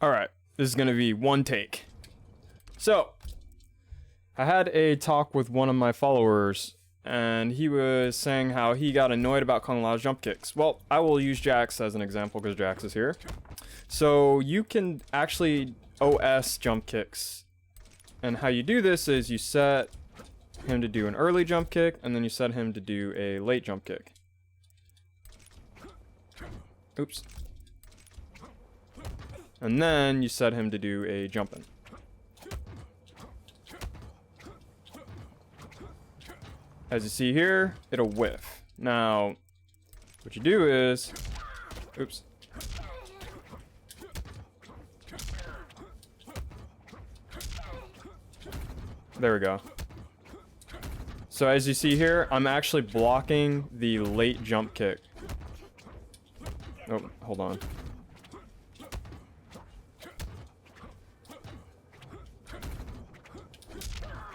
Alright, this is gonna be one take. So, I had a talk with one of my followers, and he was saying how he got annoyed about Kung Lao's jump kicks. Well, I will use Jax as an example because Jax is here. So, you can actually OS jump kicks. And how you do this is you set him to do an early jump kick, and then you set him to do a late jump kick. Oops. And then you set him to do a jump in. As you see here, it'll whiff. Now, what you do is, oops. There we go. So as you see here, I'm actually blocking the late jump kick. Oh, hold on.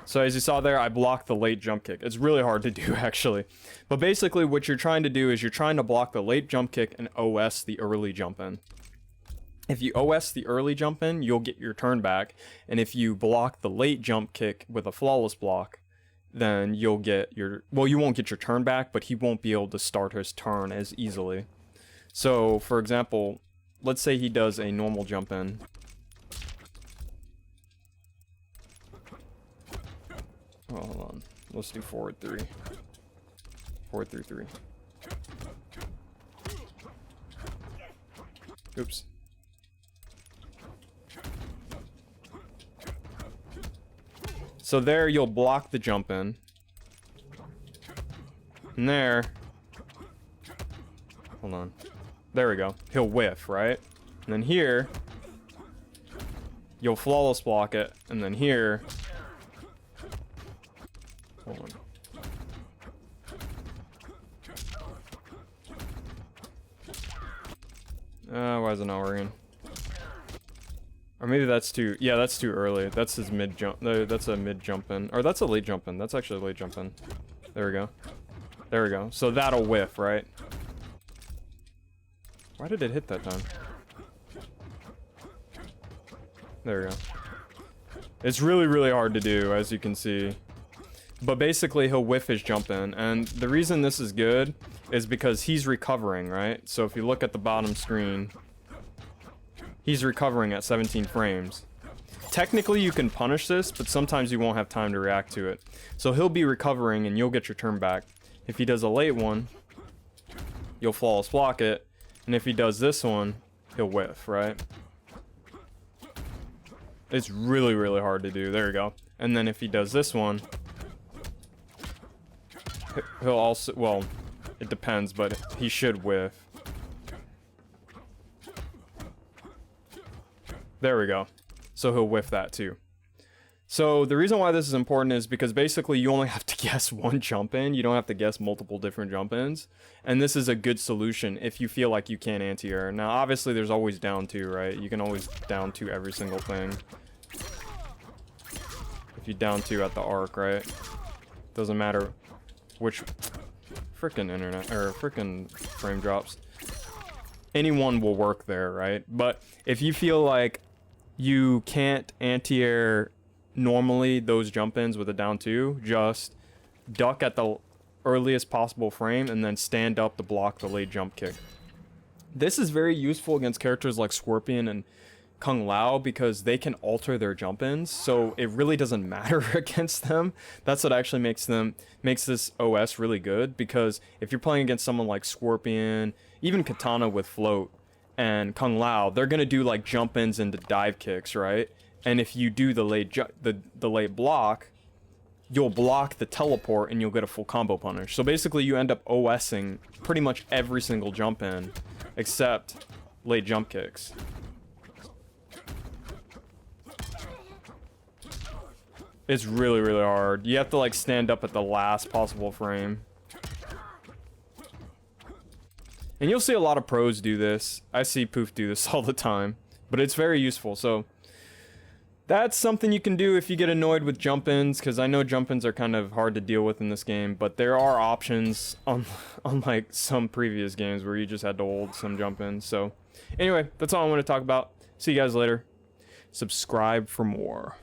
So as you saw there, I blocked the late jump kick. It's really hard to do, actually. But basically, what you're trying to do is you're trying to block the late jump kick and OS the early jump in. If you OS the early jump in, you'll get your turn back. And if you block the late jump kick with a flawless block, then you'll get your... Well, you won't get your turn back, but he won't be able to start his turn as easily. So, for example, let's say he does a normal jump in. Oh, hold on. Let's do forward 3. Forward 3, 3. Oops. So there, you'll block the jump in. And there... Hold on. There we go. He'll whiff, right? And then here... You'll flawless block it. And then here... Hold on. Why is it not working? Or maybe that's too... Yeah, that's too early. That's his mid jump. No, that's a mid jump in. Or that's a late jump in. That's actually a late jump in. There we go. There we go. So that'll whiff, right? Why did it hit that time? There we go. It's really, really hard to do, as you can see. But basically, he'll whiff his jump in. And the reason this is good is because he's recovering, right? So if you look at the bottom screen, he's recovering at 17 frames. Technically, you can punish this, but sometimes you won't have time to react to it. So he'll be recovering, and you'll get your turn back. If he does a late one, you'll flawless block it. And if he does this one, he'll whiff, right? It's really, really hard to do. There you go. And then if he does this one... He'll also, well, it depends, but he should whiff. There we go. So he'll whiff that too. So the reason why this is important is because basically you only have to guess one jump in. You don't have to guess multiple different jump ins. And this is a good solution if you feel like you can't anti-air. Now, obviously there's always down 2, right? You can always down 2 every single thing. If you down 2 at the arc, right? Doesn't matter which frickin' internet or frickin' frame drops. Anyone will work there, right? But if you feel like you can't anti-air normally those jump-ins with a down 2, just duck at the earliest possible frame and then stand up to block the late jump kick. This is very useful against characters like Scorpion and Kung Lao because they can alter their jump-ins, so it really doesn't matter against them. That's what actually makes this OS really good, because if you're playing against someone like Scorpion, even Katana with float, and Kung Lao, they're gonna do like jump-ins into dive kicks, right? And if you do the late block, you'll block the teleport and you'll get a full combo punish. So basically you end up OSing pretty much every single jump-in except late jump kicks. It's really, really hard. You have to like stand up at the last possible frame. And you'll see a lot of pros do this. I see Poof do this all the time. But it's very useful. So that's something you can do if you get annoyed with jump-ins, because I know jump-ins are kind of hard to deal with in this game, but there are options unlike some previous games where you just had to hold some jump-ins. So anyway, that's all I want to talk about. See you guys later. Subscribe for more.